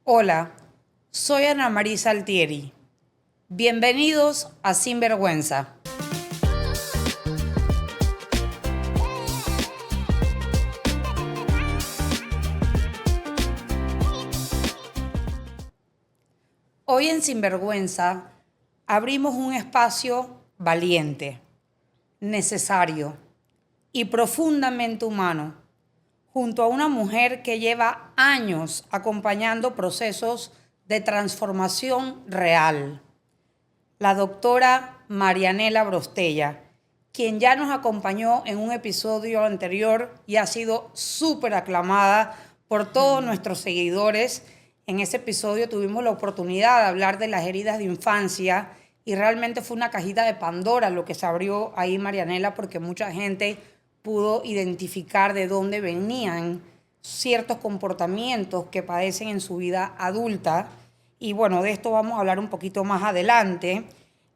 Hola, soy Ana Marisa Altieri. Bienvenidos a Sinvergüenza. Hoy en Sinvergüenza abrimos un espacio valiente, necesario y profundamente humano, junto a una mujer que lleva años acompañando procesos de transformación real, la doctora Marianela Brostella, quien ya nos acompañó en un episodio anterior y ha sido súper aclamada por todos nuestros seguidores. En ese episodio tuvimos la oportunidad de hablar de las heridas de infancia y realmente fue una cajita de Pandora lo que se abrió ahí, Marianela, porque mucha gente pudo identificar de dónde venían ciertos comportamientos que padecen en su vida adulta. Y bueno, de esto vamos a hablar un poquito más adelante.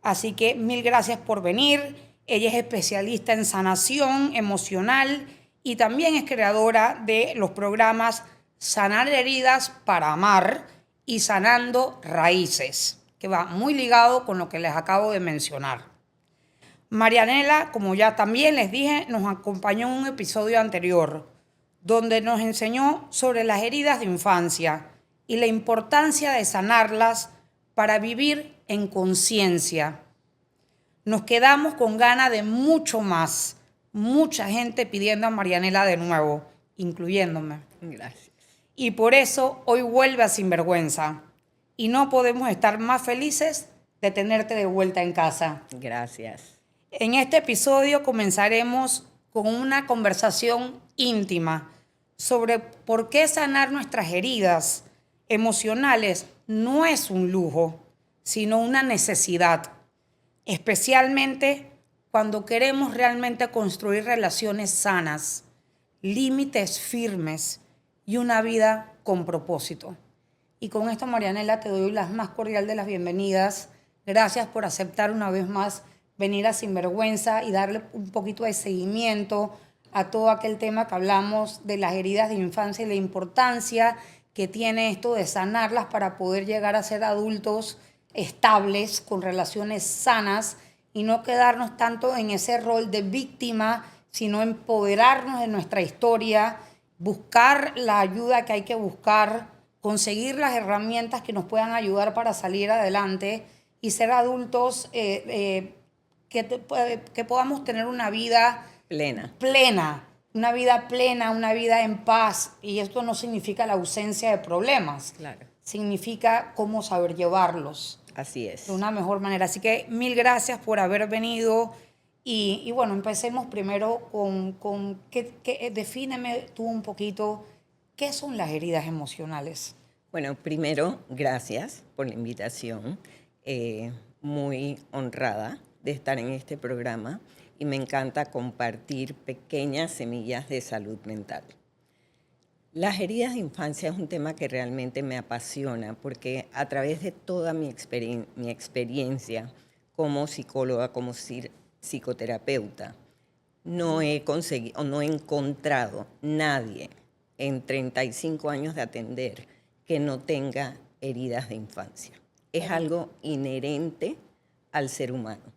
Así que mil gracias por venir. Ella es especialista en sanación emocional y también es creadora de los programas Sanar Heridas para Amar y Sanando Raíces, que va muy ligado con lo que les acabo de mencionar. Marianela, como ya también les dije, nos acompañó en un episodio anterior, donde nos enseñó sobre las heridas de infancia y la importancia de sanarlas para vivir en conciencia. Nos quedamos con ganas de mucho más. Mucha gente pidiendo a Marianela de nuevo, incluyéndome. Gracias. Y por eso hoy vuelve a Sinvergüenza. Y no podemos estar más felices de tenerte de vuelta en casa. Gracias. En este episodio comenzaremos con una conversación íntima sobre por qué sanar nuestras heridas emocionales no es un lujo, sino una necesidad, especialmente cuando queremos realmente construir relaciones sanas, límites firmes y una vida con propósito. Y con esto, Marianela, te doy las más cordiales de las bienvenidas. Gracias por aceptar una vez más venir a Sinvergüenza y darle un poquito de seguimiento a todo aquel tema que hablamos de las heridas de infancia y la importancia que tiene esto de sanarlas para poder llegar a ser adultos estables, con relaciones sanas y no quedarnos tanto en ese rol de víctima, sino empoderarnos de nuestra historia, buscar la ayuda que hay que buscar, conseguir las herramientas que nos puedan ayudar para salir adelante y ser adultos que podamos tener una vida plena, una vida en paz. Y esto no significa la ausencia de problemas, Claro. significa cómo saber llevarlos. Así es. De una mejor manera. Así que mil gracias por haber venido. Y bueno, empecemos primero con defíneme tú un poquito qué son las heridas emocionales. Bueno, primero, gracias por la invitación. Muy honrada de estar en este programa y me encanta compartir pequeñas semillas de salud mental. Las heridas de infancia es un tema que realmente me apasiona porque a través de toda mi experiencia como psicóloga, como psicoterapeuta, no he conseguido, no he encontrado nadie en 35 años de atender que no tenga heridas de infancia. Es algo inherente al ser humano.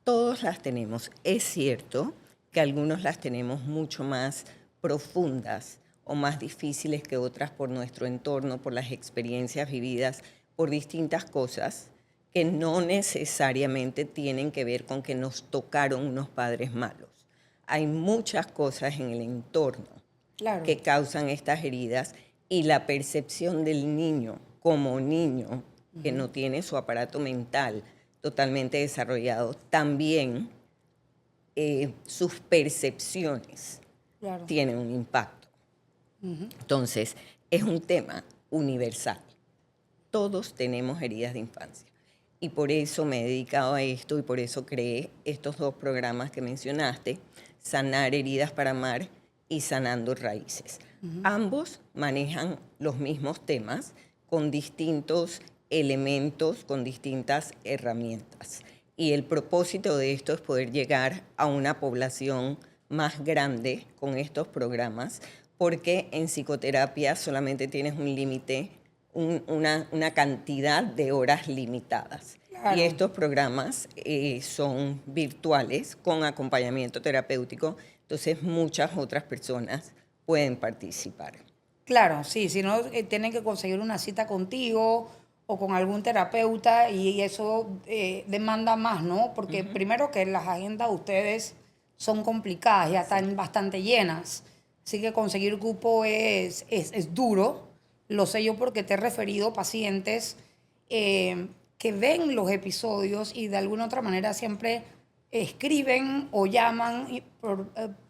Todos las tenemos. Es cierto que algunos las tenemos mucho más profundas o más difíciles que otras por nuestro entorno, por las experiencias vividas, por distintas cosas que no necesariamente tienen que ver con que nos tocaron unos padres malos. Hay muchas cosas en el entorno que causan estas heridas y la percepción del niño como niño que no tiene su aparato mental totalmente desarrollado, también sus percepciones tienen un impacto. Entonces, es un tema universal. Todos tenemos heridas de infancia. Y por eso me he dedicado a esto y por eso creé estos dos programas que mencionaste, Sanar Heridas para Amar y Sanando Raíces. Ambos manejan los mismos temas con distintos elementos, con distintas herramientas. Y el propósito de esto es poder llegar a una población más grande con estos programas, porque en psicoterapia solamente tienes un límite una cantidad de horas limitadas. Claro. Y estos programas son virtuales con acompañamiento terapéutico, entonces muchas otras personas pueden participar. Claro, sí, si no, tienen que conseguir una cita contigo o con algún terapeuta y eso demanda más, ¿no? Porque primero que las agendas de ustedes son complicadas, ya están bastante llenas, así que conseguir cupo es duro. Lo sé yo porque te he referido pacientes que ven los episodios y de alguna otra manera siempre escriben o llaman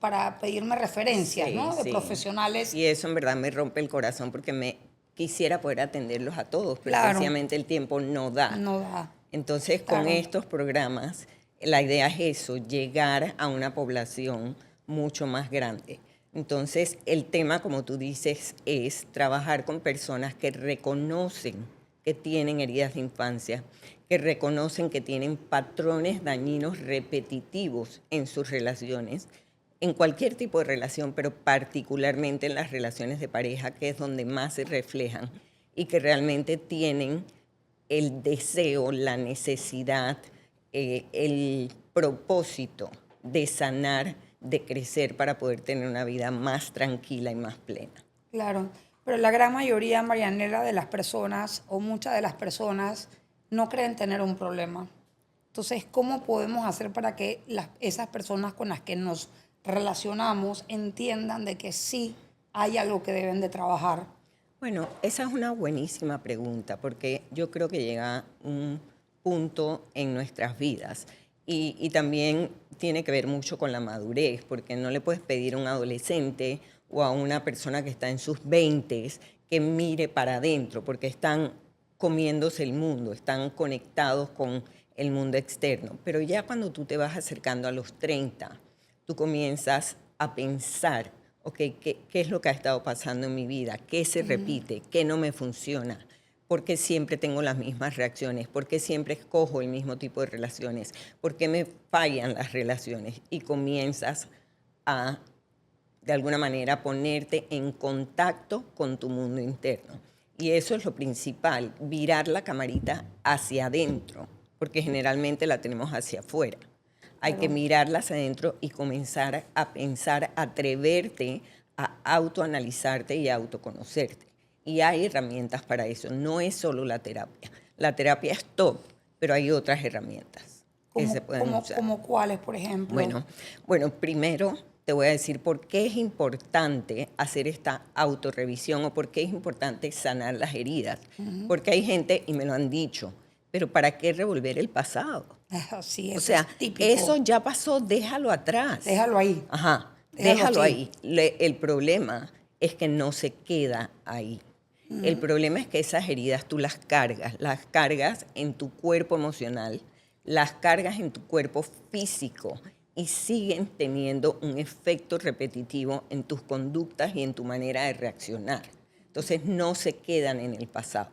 para pedirme referencias, Sí, ¿no? De sí. profesionales. Y eso en verdad me rompe el corazón porque me quisiera poder atenderlos a todos, pero Claro. sencillamente el tiempo no da. No da. Entonces, con Claro. estos programas, la idea es eso, llegar a una población mucho más grande. Entonces, el tema, como tú dices, es trabajar con personas que reconocen que tienen heridas de infancia, que reconocen que tienen patrones dañinos repetitivos en sus relaciones, en cualquier tipo de relación, pero particularmente en las relaciones de pareja, que es donde más se reflejan, y que realmente tienen el deseo, la necesidad, el propósito de sanar, de crecer para poder tener una vida más tranquila y más plena. Claro. Pero la gran mayoría, Marianela, de las personas o muchas de las personas no creen tener un problema. Entonces, ¿cómo podemos hacer para que esas personas con las que nos relacionamos entiendan de que sí hay algo que deben de trabajar? Bueno, esa es una buenísima pregunta porque yo creo que llega un punto en nuestras vidas y también tiene que ver mucho con la madurez, porque no le puedes pedir a un adolescente o a una persona que está en sus 20 que mire para adentro, porque están comiéndose el mundo, están conectados con el mundo externo. Pero ya cuando tú te vas acercando a los 30, tú comienzas a pensar, ok, ¿qué es lo que ha estado pasando en mi vida? ¿Qué se repite? ¿Qué no me funciona? ¿Por qué siempre tengo las mismas reacciones? ¿Por qué siempre escojo el mismo tipo de relaciones? ¿Por qué me fallan las relaciones? Y comienzas a, de alguna manera, ponerte en contacto con tu mundo interno. Y eso es lo principal, virar la camarita hacia adentro, porque generalmente la tenemos hacia afuera. Hay que mirarla hacia adentro y comenzar a pensar, atreverte a autoanalizarte y a autoconocerte. Y hay herramientas para eso, no es solo la terapia. La terapia es top, pero hay otras herramientas que se pueden usar. ¿Como cuáles, por ejemplo? Bueno, primero te voy a decir por qué es importante hacer esta autorrevisión o por qué es importante sanar las heridas. Porque hay gente, y me lo han dicho, pero ¿para qué revolver el pasado? Sí, O eso sea, es típico. eso ya pasó, déjalo atrás. Déjalo ahí. Ajá, Déjalo déjalo así. ahí. El problema es que no se queda ahí. El problema es que esas heridas tú las cargas en tu cuerpo emocional, las cargas en tu cuerpo físico y siguen teniendo un efecto repetitivo en tus conductas y en tu manera de reaccionar. Entonces no se quedan en el pasado.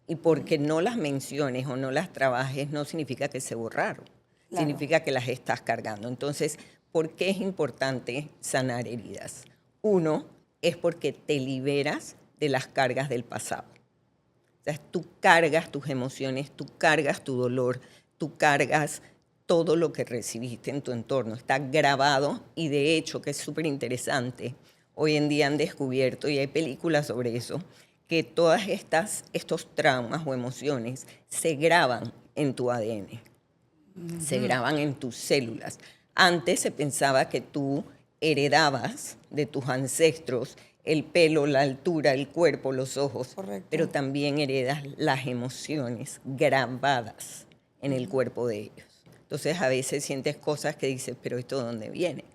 Y porque no las menciones o no las trabajes no significa que se borraron, Claro. significa que las estás cargando. Entonces, ¿por qué es importante sanar heridas? Uno, es porque te liberas de las cargas del pasado. O sea, tú cargas tus emociones, tú cargas tu dolor, tú cargas todo lo que recibiste en tu entorno. Está grabado y de hecho, que es súper interesante, hoy en día han descubierto, y hay películas sobre eso, que todas estos traumas o emociones se graban en tu ADN, se graban en tus células. Antes se pensaba que tú heredabas de tus ancestros el pelo, la altura, el cuerpo, los ojos, Correcto. pero también heredas las emociones grabadas en el cuerpo de ellos. Entonces a veces sientes cosas que dices, pero ¿esto de dónde viene?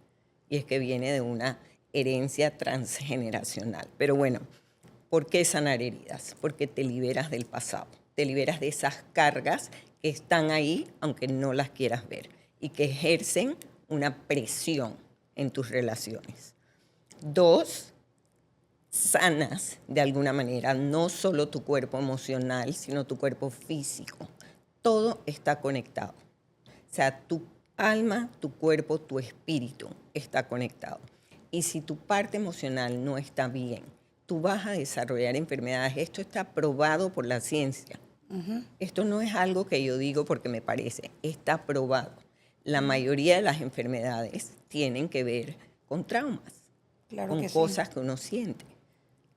Y es que viene de una herencia transgeneracional. Pero bueno, ¿por qué sanar heridas? Porque te liberas del pasado, te liberas de esas cargas que están ahí, aunque no las quieras ver, y que ejercen una presión en tus relaciones. Dos, sanas de alguna manera, no solo tu cuerpo emocional, sino tu cuerpo físico. Todo está conectado. O sea, tu alma, tu cuerpo, tu espíritu está conectado. Y si tu parte emocional no está bien, tú vas a desarrollar enfermedades. Esto está probado por la ciencia. Esto no es algo que yo digo porque me parece, está probado. La mayoría de las enfermedades tienen que ver con traumas, Claro con que sí. cosas que uno siente.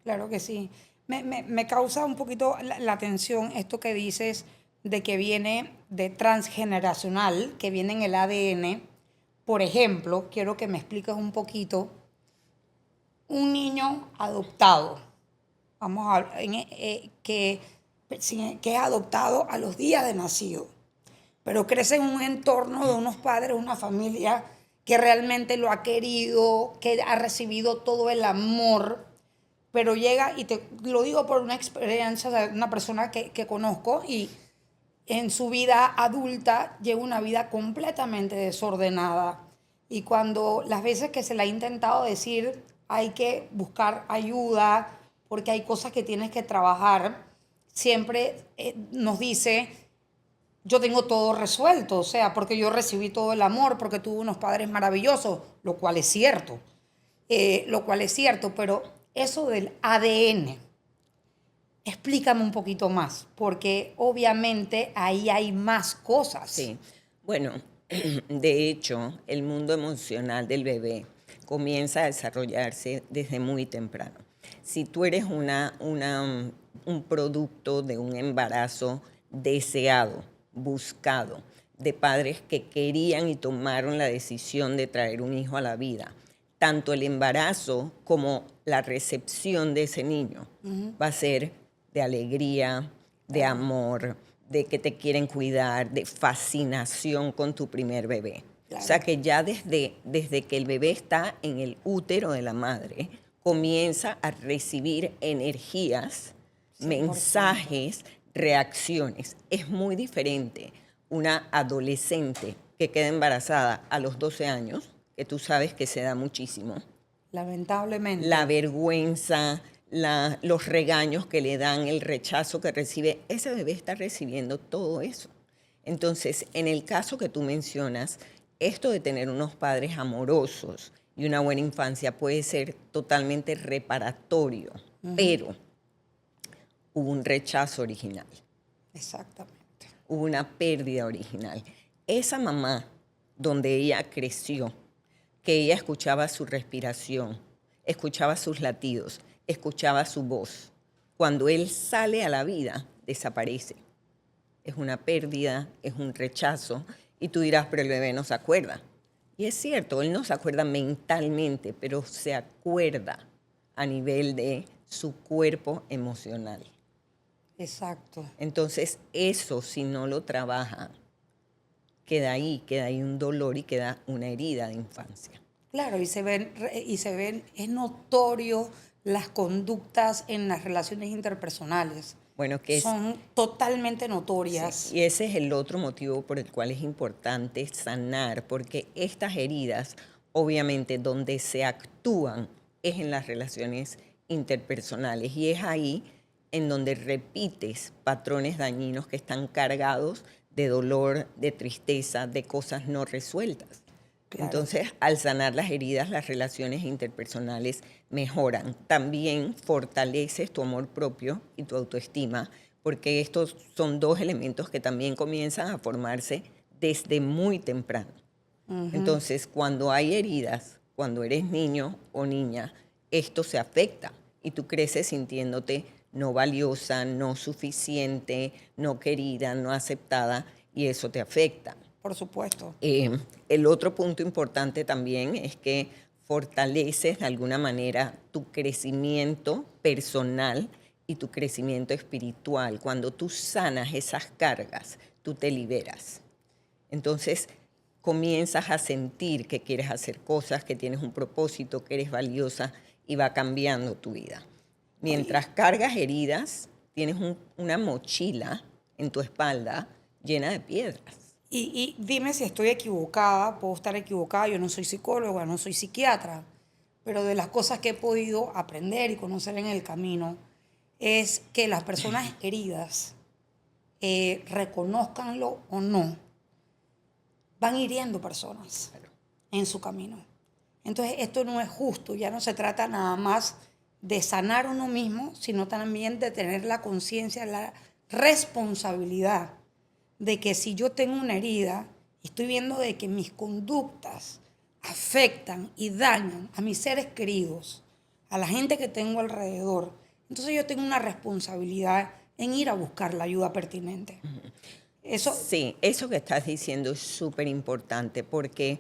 Claro que sí. Me causa un poquito la atención esto que dices de que viene de transgeneracional, que viene en el ADN. Por ejemplo, quiero que me expliques un poquito, un niño adoptado, vamos a hablar, que es adoptado a los días de nacido, pero crece en un entorno de unos padres, una familia que realmente lo ha querido, que ha recibido todo el amor, pero llega, y te lo digo por una experiencia de una persona que conozco, y en su vida adulta lleva una vida completamente desordenada. Y cuando las veces que se le ha intentado decir hay que buscar ayuda porque hay cosas que tienes que trabajar, siempre nos dice yo tengo todo resuelto, o sea, porque yo recibí todo el amor, porque tuve unos padres maravillosos, lo cual es cierto, pero eso del ADN, explícame un poquito más, porque obviamente ahí hay más cosas. Sí, bueno, de hecho, el mundo emocional del bebé comienza a desarrollarse desde muy temprano. Si tú eres un producto de un embarazo deseado, buscado, de padres que querían y tomaron la decisión de traer un hijo a la vida, tanto el embarazo como la recepción de ese niño va a ser de alegría, de amor, de que te quieren cuidar, de fascinación con tu primer bebé. Claro. O sea que ya desde que el bebé está en el útero de la madre, comienza a recibir energías, 100%. mensajes, reacciones. Es muy diferente una adolescente que queda embarazada a los 12 años, que tú sabes que se da muchísimo. Lamentablemente. La vergüenza, los regaños que le dan, el rechazo que recibe, ese bebé está recibiendo todo eso. Entonces, en el caso que tú mencionas, esto de tener unos padres amorosos y una buena infancia puede ser totalmente reparatorio, pero hubo un rechazo original. Exactamente. Hubo una pérdida original. Esa mamá, donde ella creció, que ella escuchaba su respiración, escuchaba sus latidos, escuchaba su voz. Cuando él sale a la vida, desaparece. Es una pérdida, es un rechazo, y tú dirás, pero el bebé no se acuerda. Y es cierto, él no se acuerda mentalmente, pero se acuerda a nivel de su cuerpo emocional. Exacto. Entonces, eso si no lo trabaja, queda ahí un dolor y queda una herida de infancia. Claro, y se ven, es notorio las conductas en las relaciones interpersonales. Bueno, que es, Son totalmente notorias. sí, y ese es el otro motivo por el cual es importante sanar, porque estas heridas, obviamente, donde se actúan es en las relaciones interpersonales, y es ahí en donde repites patrones dañinos que están cargados de dolor, de tristeza, de cosas no resueltas. Claro. Entonces, al sanar las heridas, las relaciones interpersonales mejoran. También fortaleces tu amor propio y tu autoestima, porque estos son dos elementos que también comienzan a formarse desde muy temprano. Entonces, cuando hay heridas, cuando eres niño o niña, esto se afecta y tú creces sintiéndote no valiosa, no suficiente, no querida, no aceptada, y eso te afecta. Por supuesto. El otro punto importante también es que fortaleces de alguna manera tu crecimiento personal y tu crecimiento espiritual. Cuando tú sanas esas cargas, tú te liberas. Entonces, comienzas a sentir que quieres hacer cosas, que tienes un propósito, que eres valiosa, y va cambiando tu vida. Mientras cargas heridas, tienes una mochila en tu espalda llena de piedras. Y dime si estoy equivocada, puedo estar equivocada, yo no soy psicóloga, no soy psiquiatra, pero de las cosas que he podido aprender y conocer en el camino es que las personas heridas, reconózcanlo o no, van hiriendo personas en su camino. Entonces esto no es justo, ya no se trata nada más de sanar uno mismo, sino también de tener la conciencia, la responsabilidad de que si yo tengo una herida y estoy viendo de que mis conductas afectan y dañan a mis seres queridos, a la gente que tengo alrededor, entonces yo tengo una responsabilidad en ir a buscar la ayuda pertinente. Eso, Sí, eso que estás diciendo es súper importante porque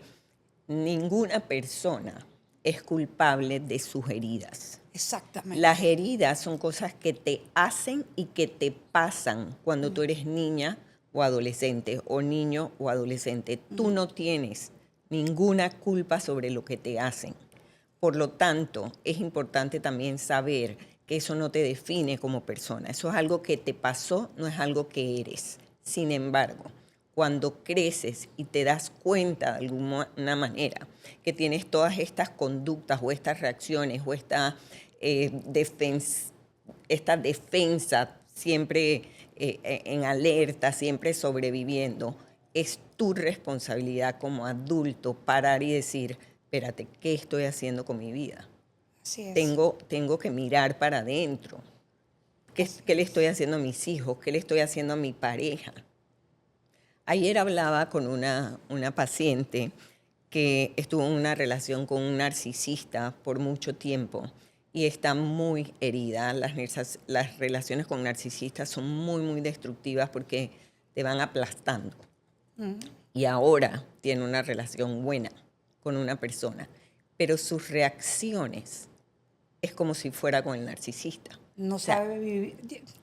ninguna persona es culpable de sus heridas. exactamente. Las heridas son cosas que te hacen y que te pasan cuando tú eres niña o adolescente o niño o adolescente. Tú no tienes ninguna culpa sobre lo que te hacen. Por lo tanto, es importante también saber que eso no te define como persona. Eso es algo que te pasó, no es algo que eres. Sin embargo, cuando creces y te das cuenta de alguna manera que tienes todas estas conductas o estas reacciones o esta defensa siempre en alerta, siempre sobreviviendo, es tu responsabilidad como adulto parar y decir, espérate, ¿qué estoy haciendo con mi vida? así es. Tengo que mirar para adentro. ¿Qué le estoy haciendo a mis hijos? ¿Qué le estoy haciendo a mi pareja? Ayer hablaba con una paciente que estuvo en una relación con un narcisista por mucho tiempo y está muy herida. Las relaciones con narcisistas son muy, muy destructivas porque te van aplastando. Y ahora tiene una relación buena con una persona, pero sus reacciones es como si fuera con el narcisista. No O sea, sabe vivir.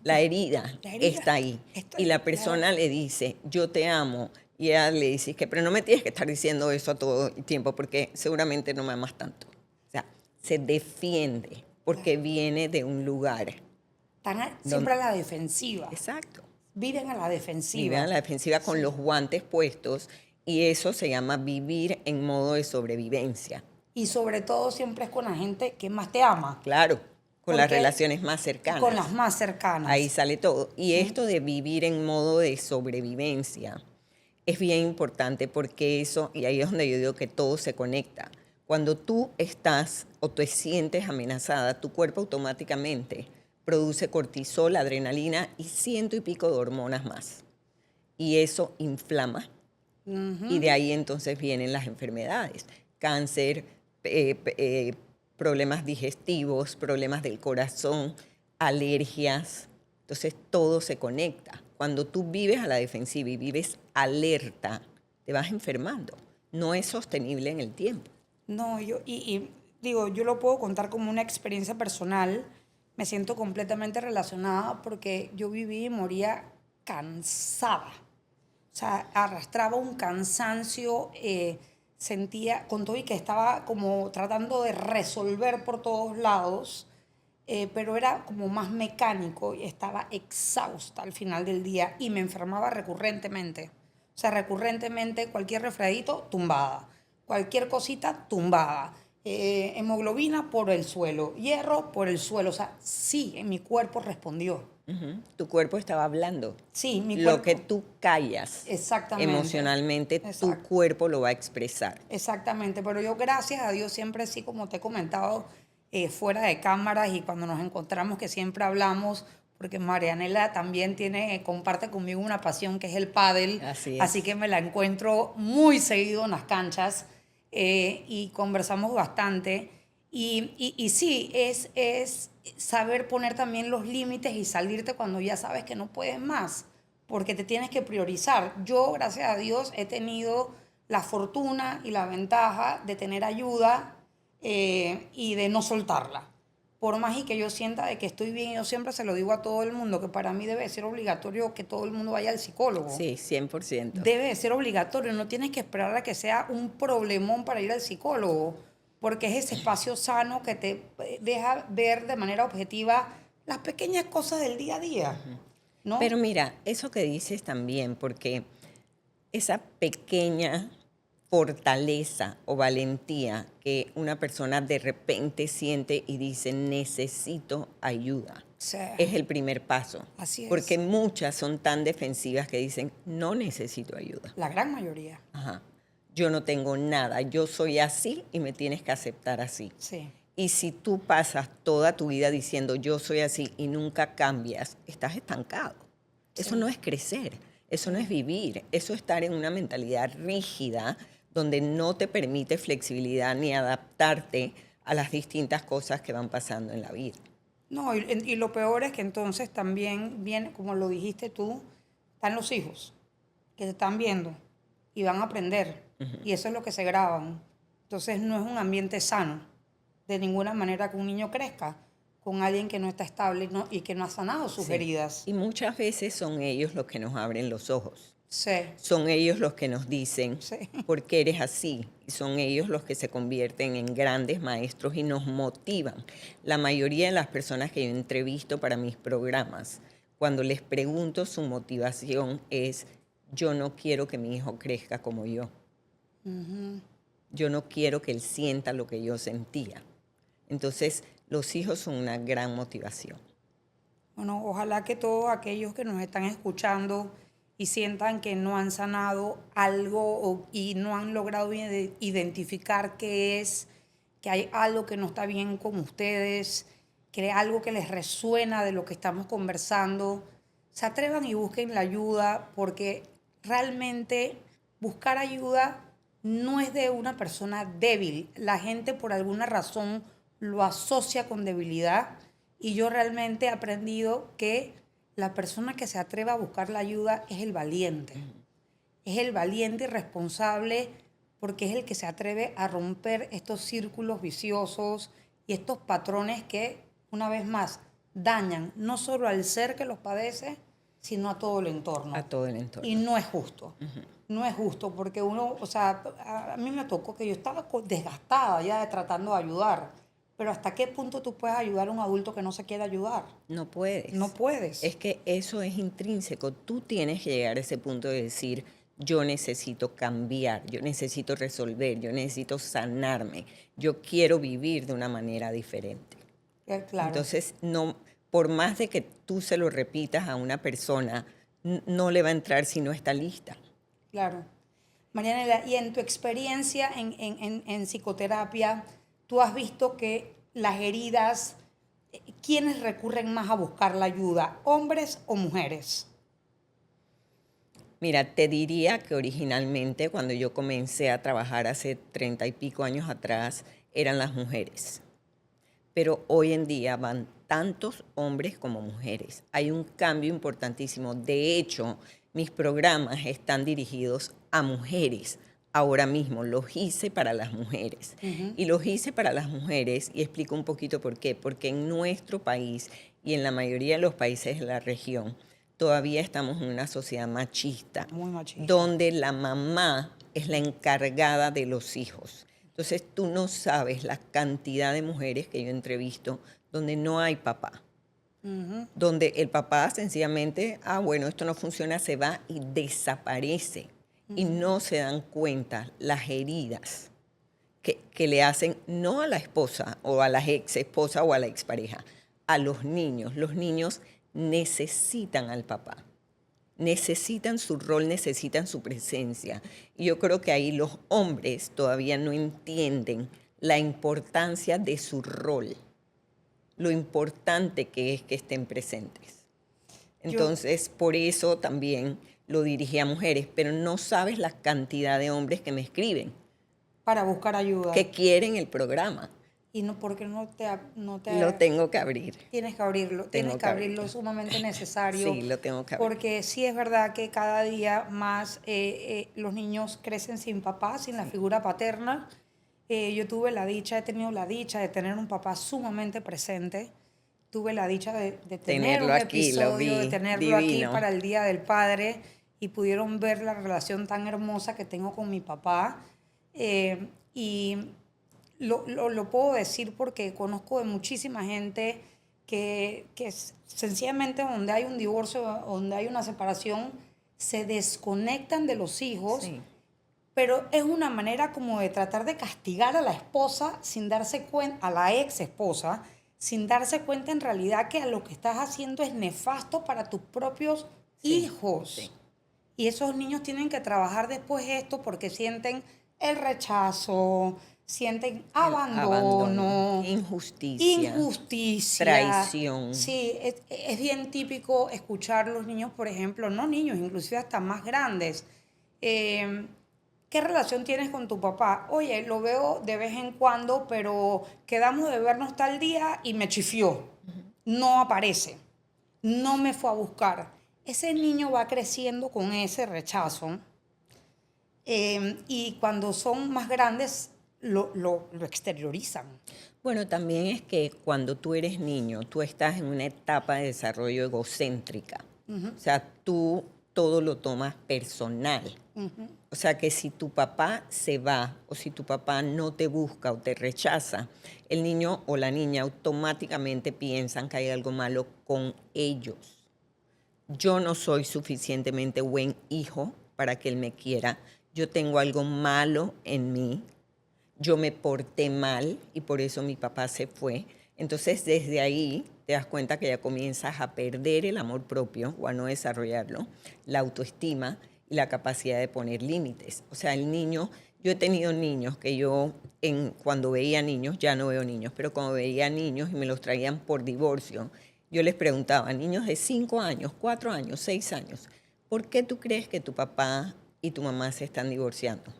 la herida La herida está ahí. está Y ahí, la persona le dice, yo te amo. Y ella le dice, que, pero no me tienes que estar diciendo eso a todo el tiempo porque seguramente no me amas tanto. O sea, se defiende porque viene de un lugar. Están siempre a la defensiva. Exacto. Viven a la defensiva. Vive a la defensiva con los guantes puestos y eso se llama vivir en modo de sobrevivencia. Y sobre todo siempre es con la gente que más te ama. Claro, con las Porque- relaciones más cercanas. Con las más cercanas. Ahí sale todo. Y esto de vivir en modo de sobrevivencia es bien importante porque eso, y ahí es donde yo digo que todo se conecta. Cuando tú estás o te sientes amenazada, tu cuerpo automáticamente produce cortisol, adrenalina y 100 y pico de hormonas más. Y eso inflama. Y de ahí entonces vienen las enfermedades. Cáncer, problemas digestivos, problemas del corazón, alergias. Entonces todo se conecta. Cuando tú vives a la defensiva y vives alerta, te vas enfermando. No es sostenible en el tiempo. No, y digo, yo lo puedo contar como una experiencia personal. Me siento completamente relacionada porque yo viví y moría cansada. O sea, arrastraba un cansancio, sentía, con todo y que estaba como tratando de resolver por todos lados, pero era como más mecánico y estaba exhausta al final del día y me enfermaba recurrentemente. O sea, recurrentemente cualquier resfriadito, tumbada. Cualquier cosita, tumbada. Hemoglobina por el suelo, hierro por el suelo. O sea, sí, en mi cuerpo respondió. Tu cuerpo estaba hablando. Sí, mi Lo cuerpo. que tú callas Exactamente. emocionalmente, tu Exacto. cuerpo lo va a expresar. Exactamente, pero yo gracias a Dios siempre sí, como te he comentado, fuera de cámaras y cuando nos encontramos que siempre hablamos, porque Marianela también comparte conmigo una pasión que es el pádel, Así es. así que me la encuentro muy seguido en las canchas y conversamos bastante. Y sí, es saber poner también los límites y salirte cuando ya sabes que no puedes más, porque te tienes que priorizar. Yo, gracias a Dios, he tenido la fortuna y la ventaja de tener ayuda y de no soltarla. Por más y que yo sienta de que estoy bien, yo siempre se lo digo a todo el mundo, que para mí debe ser obligatorio que todo el mundo vaya al psicólogo. Sí, 100%. Debe de ser obligatorio, no tienes que esperar a que sea un problemón para ir al psicólogo, porque es ese espacio sano que te deja ver de manera objetiva las pequeñas cosas del día a día, ¿no? Pero mira, eso que dices también, porque esa pequeña fortaleza o valentía que una persona de repente siente y dice, necesito ayuda, Sí. es el primer paso. Así es. Porque muchas son tan defensivas que dicen, no necesito ayuda. La gran mayoría. Ajá. Yo no tengo nada, yo soy así y me tienes que aceptar así. Sí. Y si tú pasas toda tu vida diciendo yo soy así y nunca cambias, estás estancado. Eso Sí. no es crecer, eso no es vivir, eso es estar en una mentalidad rígida donde no te permite flexibilidad ni adaptarte a las distintas cosas que van pasando en la vida. No, y lo peor es que entonces también viene, como lo dijiste tú, están los hijos que te están viendo y van a aprender. Y eso es lo que se graban. Entonces no es un ambiente sano. De ninguna manera que un niño crezca con alguien que no está estable y que no ha sanado sus Sí. heridas. Y muchas veces son ellos los que nos abren los ojos. Sí, Son ellos los que nos dicen sí. por qué eres así. Y son ellos los que se convierten en grandes maestros y nos motivan. La mayoría de las personas que yo entrevisto para mis programas, cuando les pregunto su motivación es, yo no quiero que mi hijo crezca como yo. Yo no quiero que él sienta lo que yo sentía. Entonces, los hijos son una gran motivación. Bueno, ojalá que todos aquellos que nos están escuchando y sientan que no han sanado algo y no han logrado identificar qué es, que hay algo que no está bien con ustedes, que hay algo que les resuena de lo que estamos conversando, se atrevan y busquen la ayuda, porque realmente buscar ayuda no es de una persona débil. La gente por alguna razón lo asocia con debilidad y yo realmente he aprendido que la persona que se atreva a buscar la ayuda es el valiente. Es el valiente y responsable porque es el que se atreve a romper estos círculos viciosos y estos patrones que, una vez más, dañan no solo al ser que los padece, sino a todo el entorno. A todo el entorno. Y no es justo. No es justo porque uno, o sea, a mí me tocó que yo estaba desgastada ya de tratando de ayudar. Pero ¿hasta qué punto tú puedes ayudar a un adulto que no se quiere ayudar? No puedes. No puedes. Es que eso es intrínseco. Tú tienes que llegar a ese punto de decir, yo necesito cambiar, yo necesito resolver, yo necesito sanarme, yo quiero vivir de una manera diferente. Claro. Entonces, no, por más de que tú se lo repitas a una persona, no le va a entrar si no está lista. Claro. Marianela, y en tu experiencia en psicoterapia, ¿tú has visto que las heridas, quiénes recurren más a buscar la ayuda, hombres o mujeres? Mira, te diría que originalmente cuando yo comencé a trabajar hace 30 y pico años atrás, eran las mujeres. Pero hoy en día van tantos hombres como mujeres. Hay un cambio importantísimo. De hecho, mis programas están dirigidos a mujeres. Ahora mismo los hice para las mujeres. Y los hice para las mujeres y explico un poquito por qué. Porque en nuestro país y en la mayoría de los países de la región todavía estamos en una sociedad machista. Muy machista. Donde la mamá es la encargada de los hijos. Entonces tú no sabes la cantidad de mujeres que yo entrevisto donde no hay papá. Donde el papá sencillamente, bueno, esto no funciona, se va y desaparece. Y no se dan cuenta las heridas que le hacen no a la esposa o a la ex esposa o a la expareja, a los niños. Los niños necesitan al papá. Necesitan su rol, necesitan su presencia. Y yo creo que ahí los hombres todavía no entienden la importancia de su rol, lo importante que es que estén presentes. Entonces, por eso también lo dirigí a mujeres, pero no sabes la cantidad de hombres que me escriben. Para buscar ayuda. Que quieren el programa. Y no, porque no te... Lo tengo que abrir. Tienes que abrirlo. Tienes que abrirlo, es sumamente necesario. Sí, lo tengo que abrir. Porque sí es verdad que cada día más los niños crecen sin papá, sin la figura paterna. Yo he tenido la dicha de tener un papá sumamente presente. Tuve la dicha de tener un episodio, de tenerlo aquí para el Día del Padre y pudieron ver la relación tan hermosa que tengo con mi papá. Y lo puedo decir porque conozco de muchísima gente que sencillamente donde hay un divorcio, donde hay una separación, se desconectan de los hijos. Sí. Pero es una manera como de tratar de castigar a la esposa sin darse cuenta, a la ex esposa, sin darse cuenta en realidad que lo que estás haciendo es nefasto para tus propios hijos. Sí. Y esos niños tienen que trabajar después esto porque sienten el rechazo, sienten Abandono, abandono, injusticia, injusticia. traición. Sí, es bien típico escuchar los niños, por ejemplo, no niños, inclusive hasta más grandes. eh, ¿Qué relación tienes con tu papá? Oye, lo veo de vez en cuando, pero quedamos de vernos tal día y me chifió. No aparece, no me fue a buscar. Ese niño va creciendo con ese rechazo y cuando son más grandes lo exteriorizan. Bueno, también es que cuando tú eres niño, tú estás en una etapa de desarrollo egocéntrica. O sea, tú todo lo tomas personal. O sea, que si tu papá se va o si tu papá no te busca o te rechaza, el niño o la niña automáticamente piensan que hay algo malo con ellos. Yo no soy suficientemente buen hijo para que él me quiera. Yo tengo algo malo en mí. Yo me porté mal y por eso mi papá se fue. Entonces, desde ahí te das cuenta que ya comienzas a perder el amor propio o a no desarrollarlo, la autoestima y la capacidad de poner límites. O sea, el niño, yo he tenido niños que cuando veía niños, ya no veo niños, pero cuando veía niños y me los traían por divorcio, yo les preguntaba, niños de 5 años, 4 años, 6 años, ¿por qué tú crees que tu papá y tu mamá se están divorciando?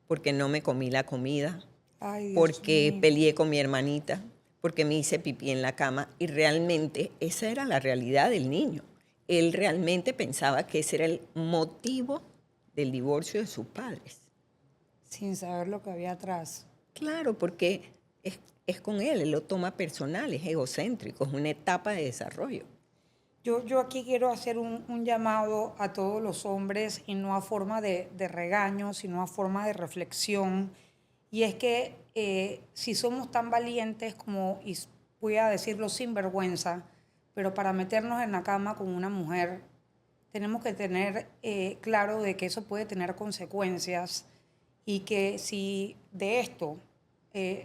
Porque no me comí la comida, Ay, Dios porque mío. peleé con mi hermanita, porque me hice pipí en la cama y realmente esa era la realidad del niño. Él realmente pensaba que ese era el motivo del divorcio de sus padres. Sin saber lo que había atrás. Claro, porque es con él lo toma personal, es egocéntrico, es una etapa de desarrollo. Yo aquí quiero hacer un llamado a todos los hombres y no a forma de regaño, sino a forma de reflexión. Y es que si somos tan valientes como, y voy a decirlo sin vergüenza, pero para meternos en la cama con una mujer, tenemos que tener claro de que eso puede tener consecuencias y que si de esto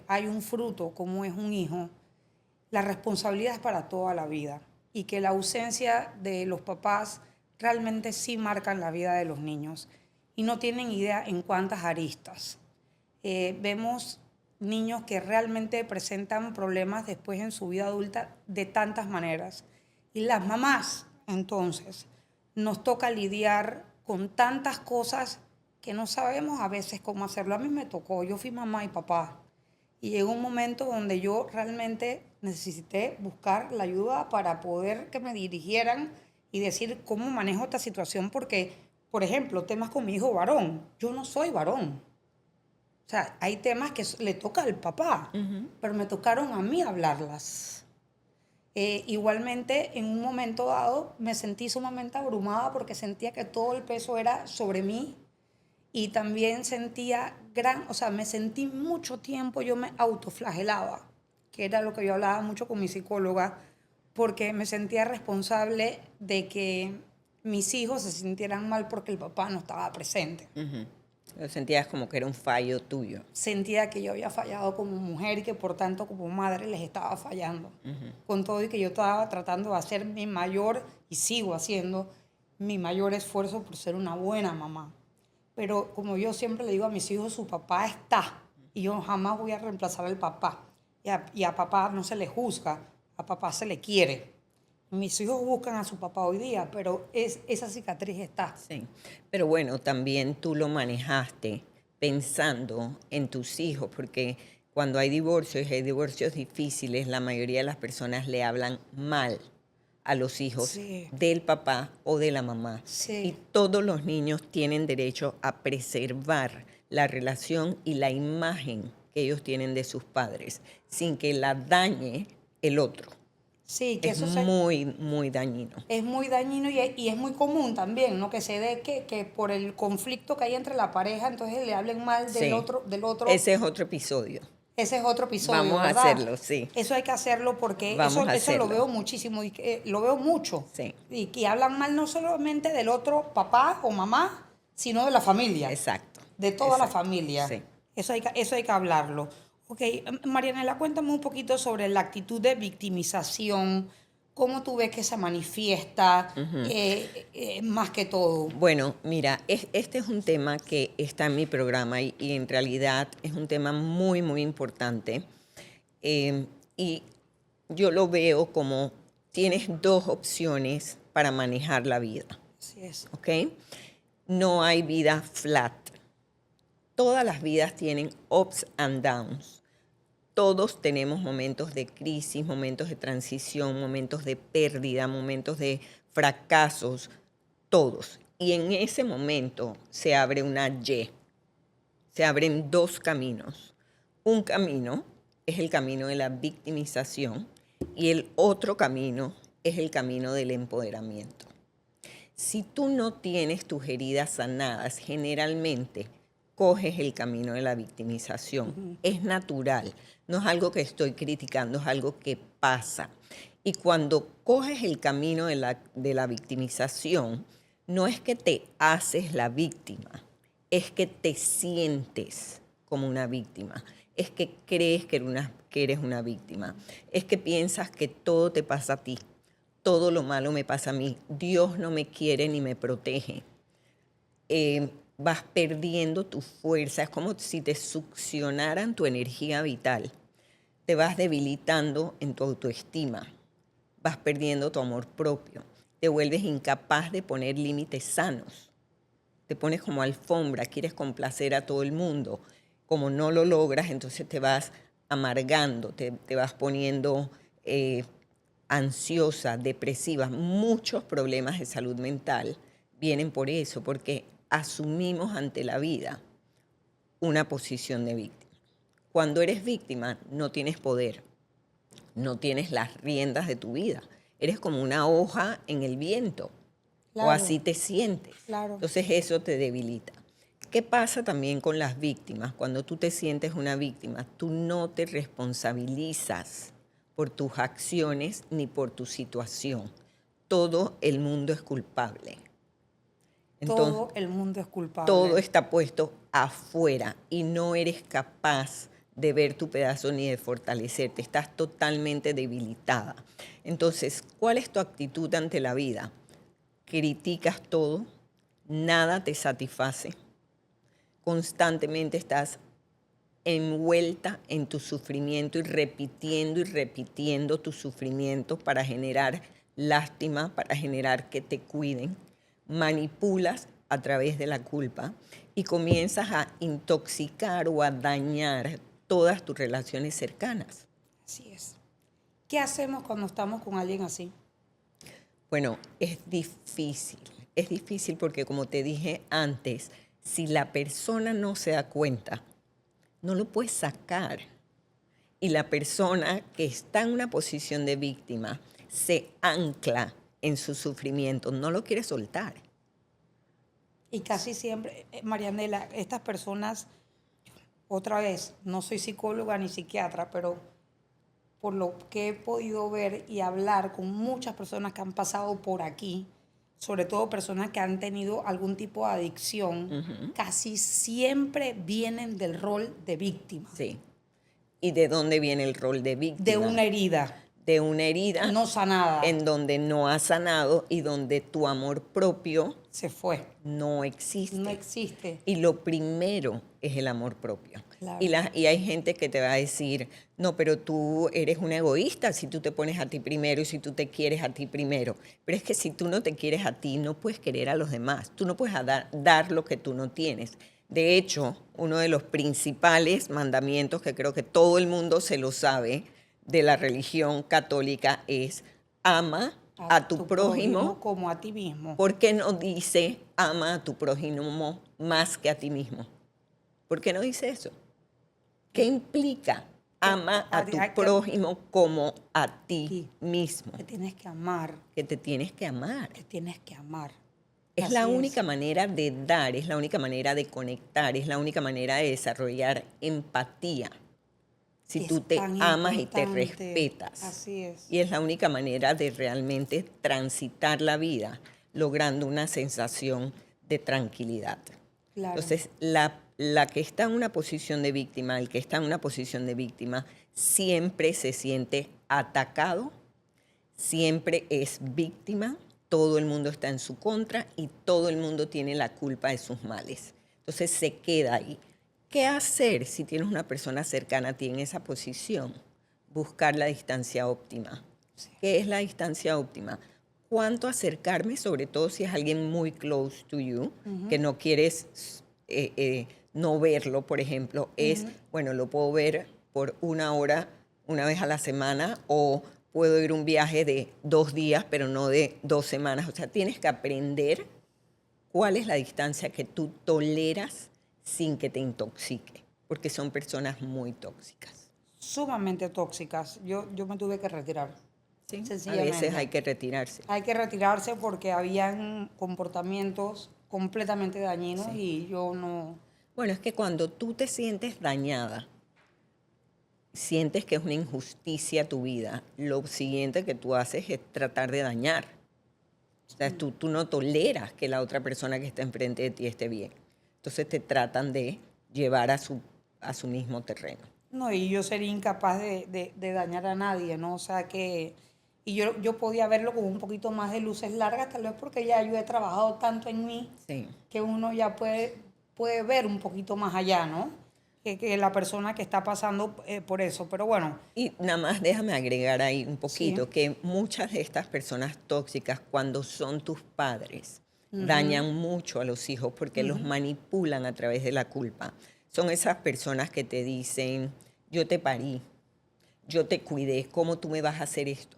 hay un fruto como es un hijo, la responsabilidad es para toda la vida y que la ausencia de los papás realmente sí marcan la vida de los niños y no tienen idea en cuántas aristas. Vemos niños que realmente presentan problemas después en su vida adulta de tantas maneras. Y las mamás, entonces, nos toca lidiar con tantas cosas que no sabemos a veces cómo hacerlo. A mí me tocó, yo fui mamá y papá. Y llegó un momento donde yo realmente necesité buscar la ayuda para poder que me dirigieran y decir cómo manejo esta situación, porque, por ejemplo, temas con mi hijo varón, yo no soy varón. O sea, hay temas que le toca al papá, pero me tocaron a mí hablarlas. Igualmente, en un momento dado, me sentí sumamente abrumada porque sentía que todo el peso era sobre mí y también sentía o sea, me sentí mucho tiempo, yo me autoflagelaba, que era lo que yo hablaba mucho con mi psicóloga, porque me sentía responsable de que mis hijos se sintieran mal porque el papá no estaba presente. Lo sentías como que era un fallo tuyo. Sentía que yo había fallado como mujer y que por tanto como madre les estaba fallando. Con todo y que yo estaba tratando de hacer mi mayor, y sigo haciendo, mi mayor esfuerzo por ser una buena mamá. Pero como yo siempre le digo a mis hijos, su papá está y yo jamás voy a reemplazar al papá. Y a papá no se le juzga, a papá se le quiere. Mis hijos buscan a su papá hoy día, pero esa cicatriz está. Sí, pero bueno, también tú lo manejaste pensando en tus hijos, porque cuando hay divorcios difíciles, la mayoría de las personas le hablan mal a los hijos Sí. del papá o de la mamá. Sí. Y todos los niños tienen derecho a preservar la relación y la imagen que ellos tienen de sus padres, sin que la dañe el otro. Sí, que Es eso muy, muy dañino. es muy dañino y es muy común también, ¿no? Que se dé que por el conflicto que hay entre la pareja, entonces le hablen mal del Sí. otro. Ese es otro episodio. Ese es otro episodio, Vamos a ¿verdad? hacerlo, sí. Eso hay que hacerlo porque Vamos a eso lo hacerlo. veo muchísimo y lo veo mucho. Sí. Y que hablan mal no solamente del otro papá o mamá, sino de la familia. Exacto. De toda la Exacto. familia. Sí. Eso hay que hablarlo. Ok, Marianela, cuéntame un poquito sobre la actitud de victimización ¿Cómo tú ves que se manifiesta más que todo? Bueno, mira, este es un tema que está en mi programa y en realidad es un tema muy, muy importante. Y yo lo veo como tienes dos opciones para manejar la vida, Así es. ¿ok? No hay vida flat. Todas las vidas tienen ups and downs. Todos tenemos momentos de crisis, momentos de transición, momentos de pérdida, momentos de fracasos, todos. Y en ese momento se abre una Y, se abren dos caminos. Un camino es el camino de la victimización y el otro camino es el camino del empoderamiento. Si tú no tienes tus heridas sanadas, generalmente coges el camino de la victimización. Es natural, no es algo que estoy criticando, es algo que pasa. Y cuando coges el camino de la victimización, no es que te haces la víctima, es que te sientes como una víctima, es que crees que eres una víctima, es que piensas que todo te pasa a ti, todo lo malo me pasa a mí, Dios no me quiere ni me protege. Vas perdiendo tu fuerza, es como si te succionaran tu energía vital, te vas debilitando en tu autoestima, vas perdiendo tu amor propio, te vuelves incapaz de poner límites sanos, te pones como alfombra, quieres complacer a todo el mundo, como no lo logras, entonces te vas amargando, te vas poniendo ansiosa, depresiva. Muchos problemas de salud mental vienen por eso, porque asumimos ante la vida una posición de víctima. Cuando eres víctima, no tienes poder, no tienes las riendas de tu vida. Eres como una hoja en el viento, Claro. o así te sientes. Claro. Entonces eso te debilita. ¿Qué pasa también con las víctimas? Cuando tú te sientes una víctima, tú no te responsabilizas por tus acciones ni por tu situación. Todo el mundo es culpable. Entonces, todo el mundo es culpable. todo está puesto afuera y no eres capaz de ver tu pedazo ni de fortalecerte. Estás totalmente debilitada. Entonces, ¿cuál es tu actitud ante la vida? Criticas todo, nada te satisface. Constantemente estás envuelta en tu sufrimiento y repitiendo tu sufrimiento para generar lástima, para generar que te cuiden. Manipulas a través de la culpa y comienzas a intoxicar o a dañar todas tus relaciones cercanas. Así es. ¿Qué hacemos cuando estamos con alguien así? Bueno, es difícil porque como te dije antes, si la persona no se da cuenta, no lo puedes sacar. Y la persona que está en una posición de víctima se ancla en su sufrimiento, no lo quiere soltar. Y casi siempre, Marianela, estas personas, otra vez, no soy psicóloga ni psiquiatra, pero por lo que he podido ver y hablar con muchas personas que han pasado por aquí, sobre todo personas que han tenido algún tipo de adicción, casi siempre vienen del rol de víctima. Sí. ¿Y de dónde viene el rol de víctima? De una herida. De una herida no sanada. En donde no has sanado y donde tu amor propio se fue. No existe. No existe. Y lo primero es el amor propio. Claro. Y hay gente que te va a decir, no, pero tú eres una egoísta si tú te pones a ti primero y si tú te quieres a ti primero. Pero es que si tú no te quieres a ti, no puedes querer a los demás. Tú no puedes dar lo que tú no tienes. De hecho, uno de los principales mandamientos que creo que todo el mundo se lo sabe de la religión católica es ama a tu prójimo como a ti mismo. ¿Por qué no dice ama a tu prójimo más que a ti mismo? ¿Por qué no dice eso? ¿Qué implica ama a tu prójimo como a ti mismo? Que tienes que amar. Que te tienes que amar. Que tienes que amar. Es la única manera de dar, es la única manera de conectar, es la única manera de desarrollar empatía. Si tú te amas y te respetas. Así es. Y es la única manera de realmente transitar la vida, logrando una sensación de tranquilidad. Claro. Entonces, la que está en una posición de víctima, el que está en una posición de víctima, siempre se siente atacado, siempre es víctima, todo el mundo está en su contra y todo el mundo tiene la culpa de sus males. Entonces se queda ahí. ¿Qué hacer si tienes una persona cercana a ti en esa posición? Buscar la distancia óptima. ¿Qué es la distancia óptima? ¿Cuánto acercarme, sobre todo si es alguien muy close to you, que no quieres no verlo, por ejemplo? Es, bueno, lo puedo ver por 1 hora, una vez a la semana, o puedo ir un viaje de 2 días, pero no de 2 semanas. O sea, tienes que aprender cuál es la distancia que tú toleras sin que te intoxique, porque son personas muy tóxicas. Sumamente tóxicas. Yo me tuve que retirar, ¿Sí? A sencillamente. veces hay que retirarse. Hay que retirarse porque habían comportamientos completamente dañinos Sí. y yo no... Bueno, es que cuando tú te sientes dañada, sientes que es una injusticia tu vida, lo siguiente que tú haces es tratar de dañar. O sea, tú no toleras que la otra persona que está enfrente de ti esté bien. Entonces te tratan de llevar a su mismo terreno. No, y yo sería incapaz de dañar a nadie, ¿no? O sea que... Y yo podía verlo con un poquito más de luces largas, tal vez porque ya yo he trabajado tanto en mí Sí. que uno ya puede ver un poquito más allá, ¿no? Que la persona que está pasando por eso. Pero bueno, Y nada más déjame agregar ahí un sí. poquito que muchas de estas personas tóxicas, cuando son tus padres, dañan mucho a los hijos porque los manipulan a través de la culpa. Son esas personas que te dicen, yo te parí, yo te cuidé, ¿cómo tú me vas a hacer esto?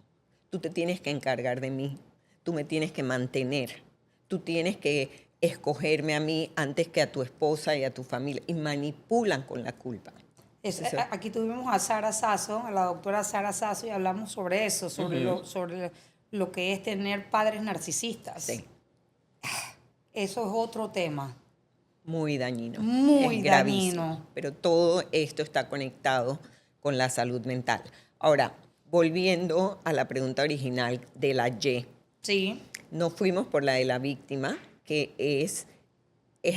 Tú te tienes que encargar de mí, tú me tienes que mantener, tú tienes que escogerme a mí antes que a tu esposa y a tu familia. Y manipulan con la culpa. Aquí tuvimos a Sara Sasso, a la doctora Sara Sasso, y hablamos sobre eso, sobre lo que es tener padres narcisistas. Sí. Eso es otro tema. Muy dañino. Muy Es gravísimo. dañino. Pero todo esto está conectado con la salud mental. Ahora, volviendo a la pregunta original de la Y, Sí, nos fuimos por la de la víctima, que es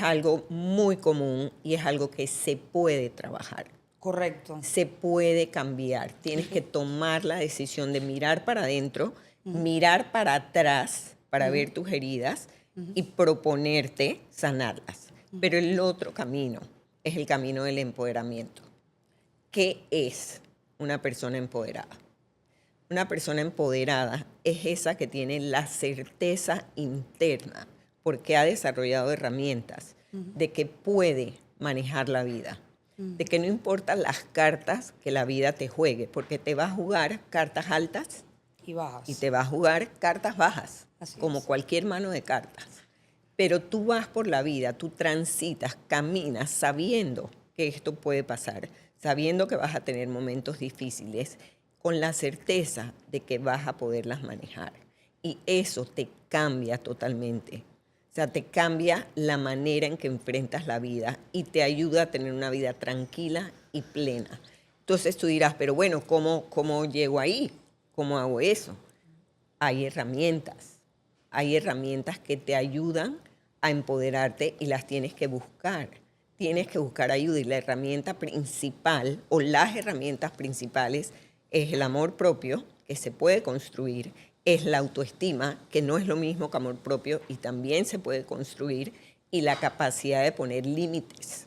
algo muy común y es algo que se puede trabajar. correcto. Se puede cambiar. Tienes que tomar la decisión de mirar para adentro, mirar para atrás para ver tus heridas y proponerte sanarlas. Pero el otro camino es el camino del empoderamiento. ¿Qué es una persona empoderada? Una persona empoderada es esa que tiene la certeza interna porque ha desarrollado herramientas de que puede manejar la vida, de que no importan las cartas que la vida te juegue, porque te va a jugar cartas altas Y bajas. y te va a jugar cartas bajas, Así como es. cualquier mano de cartas. Pero tú vas por la vida, tú transitas, caminas sabiendo que esto puede pasar, sabiendo que vas a tener momentos difíciles, con la certeza de que vas a poderlas manejar. Y eso te cambia totalmente. O sea, te cambia la manera en que enfrentas la vida y te ayuda a tener una vida tranquila y plena. Entonces tú dirás, pero bueno, ¿cómo llego ahí? ¿Cómo hago eso? Hay herramientas que te ayudan a empoderarte y las tienes que buscar. Tienes que buscar ayuda y la herramienta principal o las herramientas principales es el amor propio, que se puede construir, es la autoestima, que no es lo mismo que amor propio y también se puede construir, y la capacidad de poner límites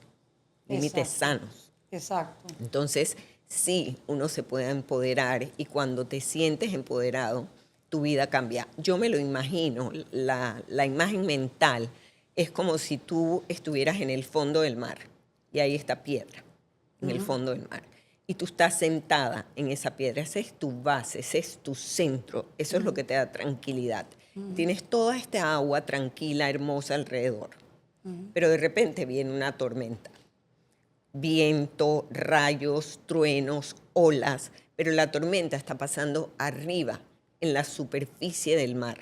sanos. Exacto. Entonces, sí, uno se puede empoderar y cuando te sientes empoderado, tu vida cambia. Yo me lo imagino, la imagen mental es como si tú estuvieras en el fondo del mar y ahí está piedra, en el fondo del mar. Y tú estás sentada en esa piedra, esa es tu base, ese es tu centro, eso es lo que te da tranquilidad. Tienes toda esta agua tranquila, hermosa alrededor, pero de repente viene una tormenta. Viento, rayos, truenos, olas, pero la tormenta está pasando arriba, en la superficie del mar.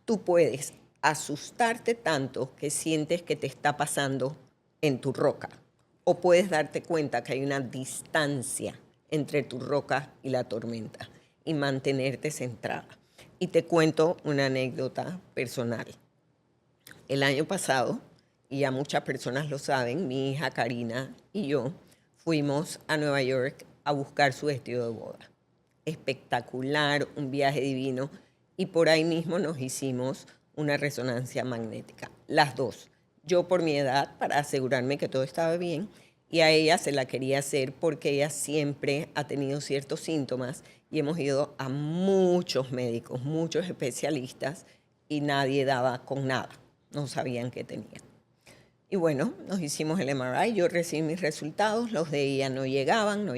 Tú puedes asustarte tanto que sientes que te está pasando en tu roca, o puedes darte cuenta que hay una distancia entre tu roca y la tormenta y mantenerte centrada. Y te cuento una anécdota personal. El año pasado, y ya muchas personas lo saben, mi hija Karina y yo fuimos a Nueva York a buscar su vestido de boda. espectacular, un viaje divino, y por ahí mismo nos hicimos una resonancia magnética, las dos. Yo por mi edad, para asegurarme que todo estaba bien, y a ella se la quería hacer porque ella siempre ha tenido ciertos síntomas y hemos ido a muchos médicos, muchos especialistas y nadie daba con nada, no sabían qué tenía. Y bueno, nos hicimos el MRI, yo recibí mis resultados, los de ella no llegaban,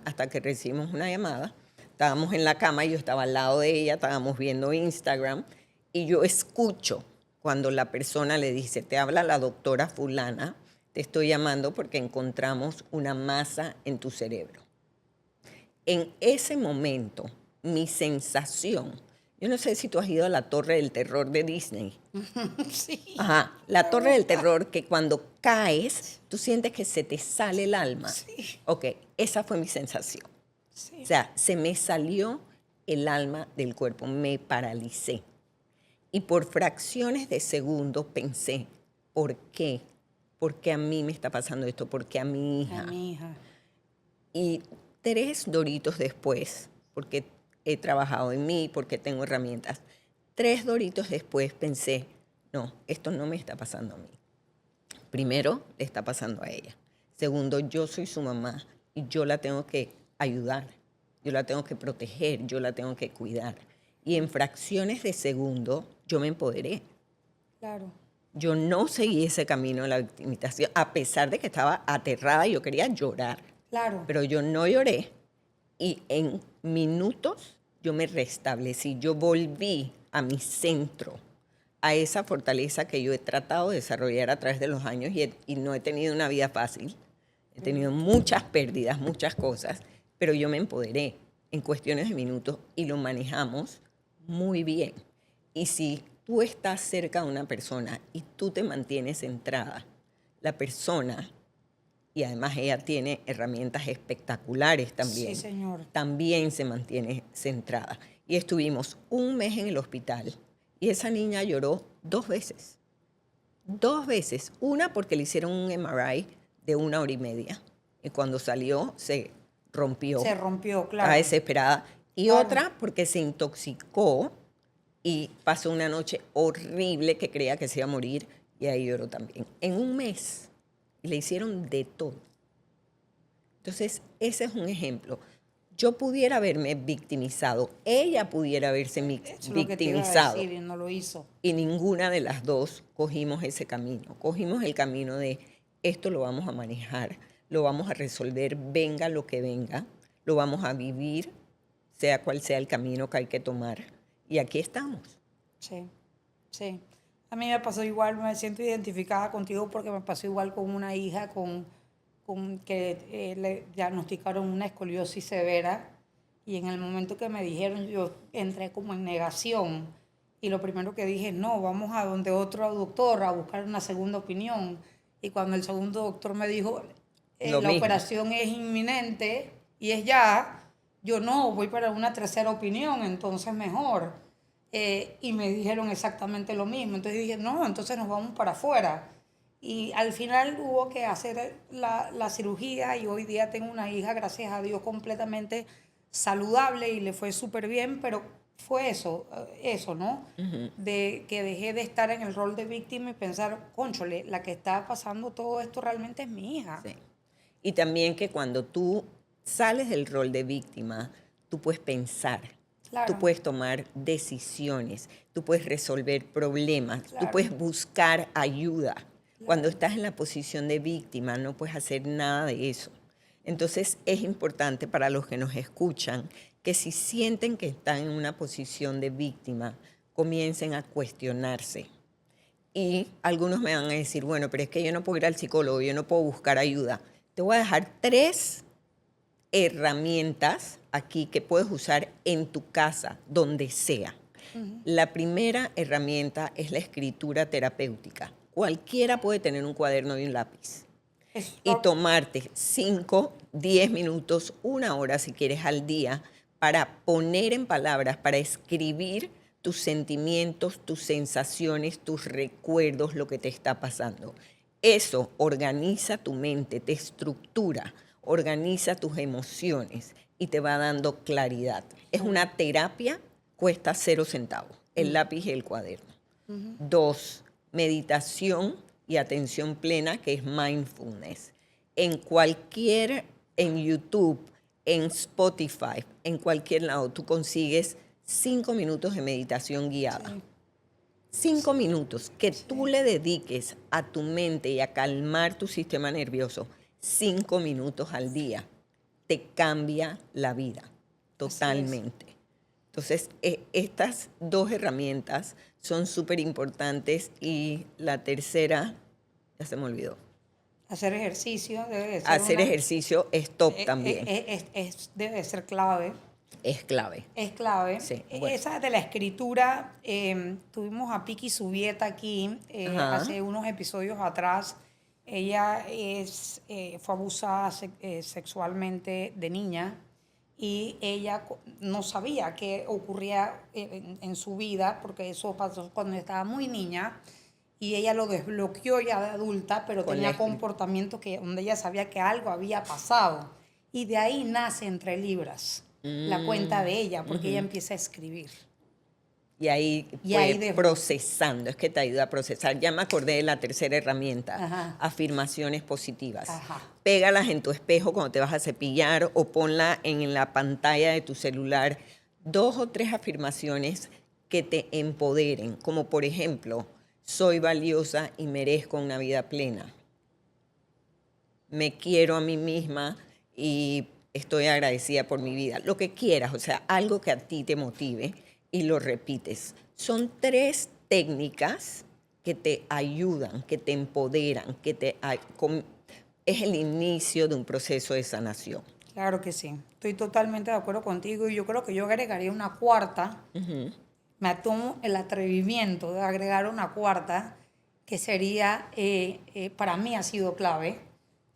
hasta que recibimos una llamada. Estábamos en la cama, yo estaba al lado de ella, estábamos viendo Instagram y yo escucho cuando la persona le dice, te habla la doctora fulana, te estoy llamando porque encontramos una masa en tu cerebro. En ese momento, mi sensación, yo no sé si tú has ido a la Torre del Terror de Disney. Sí. Ajá, la Torre del Terror, que cuando caes, tú sientes que se te sale el alma. Sí. Ok, esa fue mi sensación. Sí. O sea, se me salió el alma del cuerpo, me paralicé. Y por fracciones de segundos pensé, ¿por qué? ¿Por qué a mí me está pasando esto? ¿Por qué a mi hija? A mi hija. Y 3 doritos después, porque he trabajado en mí, porque tengo herramientas, 3 doritos después pensé, no, esto no me está pasando a mí. Primero, le está pasando a ella. Segundo, yo soy su mamá y yo la tengo que ayudar, yo la tengo que proteger, yo la tengo que cuidar. Y en fracciones de segundo, yo me empoderé. Claro. Yo no seguí ese camino de la victimización, a pesar de que estaba aterrada y yo quería llorar. Claro. Pero yo no lloré y en minutos yo me restablecí, yo volví a mi centro, a esa fortaleza que yo he tratado de desarrollar a través de los años y no he tenido una vida fácil. He tenido muchas pérdidas, muchas cosas, pero yo me empoderé en cuestiones de minutos y lo manejamos muy bien. Y si tú estás cerca de una persona y tú te mantienes centrada, la persona, y además ella tiene herramientas espectaculares también, Sí, señor. también se mantiene centrada. Y estuvimos un mes en el hospital y esa niña lloró 2 veces. 2 veces. Una porque le hicieron un MRI de 1 hora y media. Y cuando salió se rompió. Se rompió, claro. Estaba desesperada. Y Claro. otra porque se intoxicó y pasó una noche horrible que creía que se iba a morir y ahí lloró también. En un mes. Y le hicieron de todo. Entonces, ese es un ejemplo. Yo pudiera haberme victimizado, ella pudiera haberse Eso es lo que te iba a victimizado. decir y no lo hizo. Y ninguna de las dos cogimos ese camino. Cogimos el camino de esto lo vamos a manejar, lo vamos a resolver, venga lo que venga, lo vamos a vivir, sea cual sea el camino que hay que tomar. Y aquí estamos. Sí, sí. A mí me pasó igual, me siento identificada contigo porque me pasó igual con una hija con que le diagnosticaron una escoliosis severa y en el momento que me dijeron yo entré como en negación y lo primero que dije, no, vamos a donde otro doctor a buscar una segunda opinión y cuando el segundo doctor me dijo, Lo la mismo. operación es inminente y es ya, yo no, voy para una tercera opinión, entonces mejor. Y me dijeron exactamente lo mismo. Entonces dije, no, entonces nos vamos para afuera. Y al final hubo que hacer la cirugía y hoy día tengo una hija, gracias a Dios, completamente saludable y le fue súper bien, pero fue eso, ¿no? De que dejé de estar en el rol de víctima y pensar, cónchole, la que está pasando todo esto realmente es mi hija. Sí. Y también que cuando tú sales del rol de víctima, tú puedes pensar, Claro. tú puedes tomar decisiones, tú puedes resolver problemas, tú Claro. puedes buscar ayuda. Cuando estás en la posición de víctima no puedes hacer nada de eso. Entonces es importante para los que nos escuchan que si sienten que están en una posición de víctima, comiencen a cuestionarse. Y algunos me van a decir, bueno, pero es que yo no puedo ir al psicólogo, yo no puedo buscar ayuda. Te voy a dejar 3 herramientas aquí que puedes usar en tu casa, donde sea. La primera herramienta es la escritura terapéutica. Cualquiera puede tener un cuaderno y un lápiz. Y tomarte 5, 10 minutos, 1 hora si quieres al día para poner en palabras, para escribir tus sentimientos, tus sensaciones, tus recuerdos, lo que te está pasando. Eso organiza tu mente, te estructura, organiza tus emociones y te va dando claridad. Es una terapia, cuesta 0 centavos, el lápiz y el cuaderno. 2, meditación y atención plena, que es mindfulness. En YouTube, en Spotify, en cualquier lado, tú consigues 5 minutos de meditación guiada. Sí. 5 minutos que tú le dediques a tu mente y a calmar tu sistema nervioso, 5 minutos al día, te cambia la vida totalmente. Entonces, estas 2 herramientas son súper importantes y la tercera, ya se me olvidó. Hacer ejercicio debe de ser Hacer ejercicio es top también. debe de ser clave. Es clave. Es clave. Sí, bueno. Esa de la escritura, tuvimos a Piki Subieta aquí hace unos episodios atrás. Ella fue abusada sexualmente de niña y ella no sabía qué ocurría en su vida porque eso pasó cuando estaba muy niña y ella lo desbloqueó ya de adulta, pero tenía comportamientos donde ella sabía que algo había pasado. Y de ahí nace Entre Libras, la cuenta de ella, porque ella empieza a escribir. Y ahí fue procesando, es que te ayuda a procesar. Ya me acordé de la tercera herramienta, afirmaciones positivas. Pégalas en tu espejo cuando te vas a cepillar o ponla en la pantalla de tu celular. 2 o 3 afirmaciones que te empoderen, como por ejemplo, soy valiosa y merezco una vida plena. Me quiero a mí misma y estoy agradecida por mi vida. Lo que quieras, o sea, algo que a ti te motive y lo repites. Son 3 técnicas que te ayudan, que te empoderan, es el inicio de un proceso de sanación. Claro que sí. Estoy totalmente de acuerdo contigo y yo creo que yo agregaría una cuarta. Me tomo el atrevimiento de agregar una cuarta que sería, para mí ha sido clave,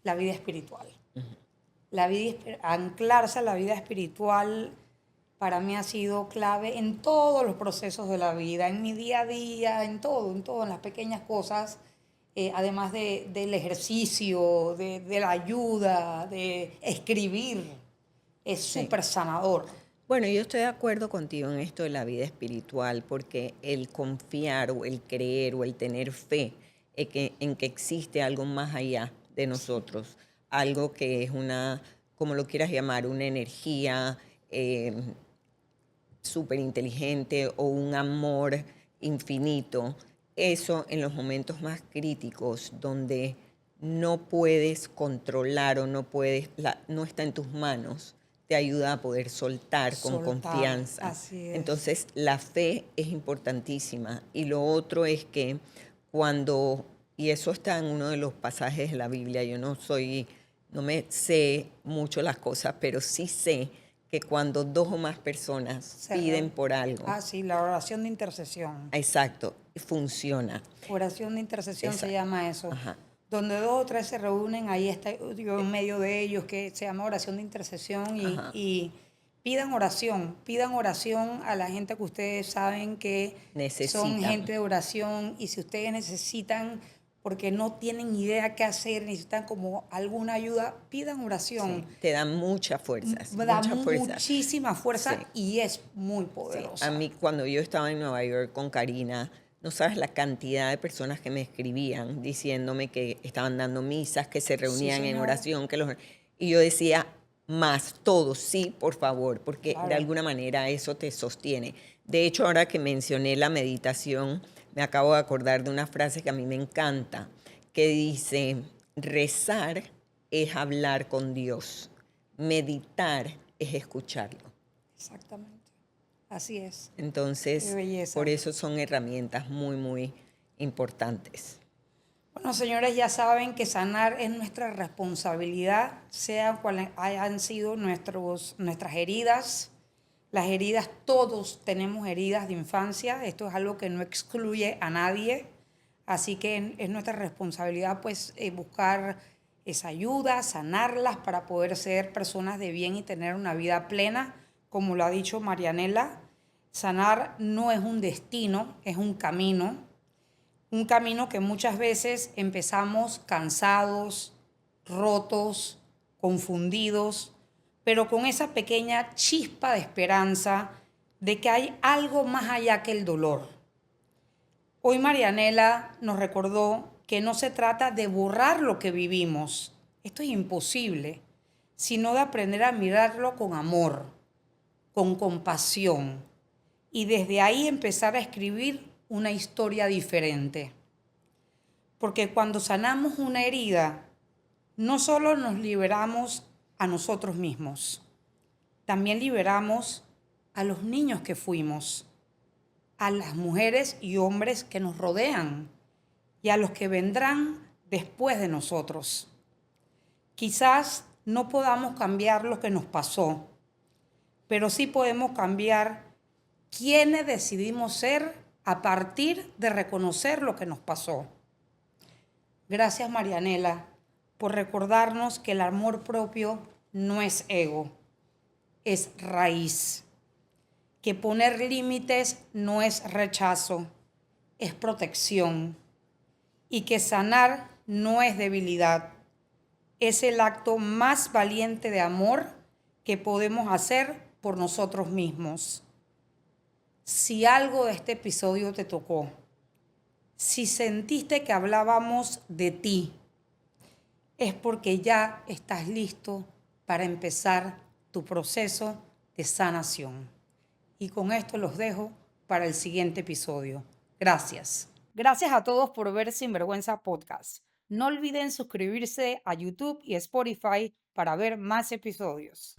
la vida espiritual. Anclarse a la vida espiritual para mí ha sido clave en todos los procesos de la vida, en mi día a día, en todo, en las pequeñas cosas, además del ejercicio, de la ayuda, de escribir. Es súper sanador. Bueno, yo estoy de acuerdo contigo en esto de la vida espiritual, porque el confiar o el creer o el tener fe en que existe algo más allá de nosotros, algo que es como lo quieras llamar, una energía súper inteligente o un amor infinito, eso en los momentos más críticos donde no puedes controlar o no está en tus manos, te ayuda a poder soltar con confianza. Así es. Entonces, la fe es importantísima. Y lo otro es que y eso está en uno de los pasajes de la Biblia, yo no me sé mucho las cosas, pero sí sé que cuando 2 o más personas piden por algo. Sí, la oración de intercesión. Exacto, funciona. Oración de intercesión se llama eso. Donde 2 o 3 se reúnen, ahí está yo en medio de ellos, que se llama oración de intercesión y pidan oración a la gente que ustedes saben que son gente de oración y si ustedes necesitan, porque no tienen idea qué hacer, necesitan como alguna ayuda, pidan oración. Sí, te da mucha fuerza. Da muchísima fuerza y es muy poderosa. Sí. A mí cuando yo estaba en Nueva York con Karina, no sabes la cantidad de personas que me escribían diciéndome que estaban dando misas, que se reunían en oración, y yo decía, más, todos, sí, por favor, porque de alguna manera eso te sostiene. De hecho, ahora que mencioné la meditación, me acabo de acordar de una frase que a mí me encanta, que dice, rezar es hablar con Dios, meditar es escucharlo. Exactamente. Así es. Entonces, por eso son herramientas muy, muy importantes. Bueno, señores, ya saben que sanar es nuestra responsabilidad, sean cuales hayan sido nuestras heridas. Las heridas, todos tenemos heridas de infancia. Esto es algo que no excluye a nadie. Así que es nuestra responsabilidad pues, buscar esa ayuda, sanarlas para poder ser personas de bien y tener una vida plena. Como lo ha dicho Marianela, sanar no es un destino, es un camino. Un camino que muchas veces empezamos cansados, rotos, confundidos, pero con esa pequeña chispa de esperanza de que hay algo más allá que el dolor. Hoy Marianela nos recordó que no se trata de borrar lo que vivimos, esto es imposible, sino de aprender a mirarlo con amor, con compasión, y desde ahí empezar a escribir una historia diferente. Porque cuando sanamos una herida, no solo nos liberamos a nosotros mismos, también liberamos a los niños que fuimos, a las mujeres y hombres que nos rodean y a los que vendrán después de nosotros. Quizás no podamos cambiar lo que nos pasó, pero sí podemos cambiar quiénes decidimos ser a partir de reconocer lo que nos pasó. Gracias, Marianela, por recordarnos que el amor propio no es ego, es raíz. Que poner límites no es rechazo, es protección. Y que sanar no es debilidad, es el acto más valiente de amor que podemos hacer por nosotros mismos. Si algo de este episodio te tocó, si sentiste que hablábamos de ti, es porque ya estás listo para empezar tu proceso de sanación. Y con esto los dejo para el siguiente episodio. Gracias. Gracias a todos por ver Sinvergüenza Podcast. No olviden suscribirse a YouTube y Spotify para ver más episodios.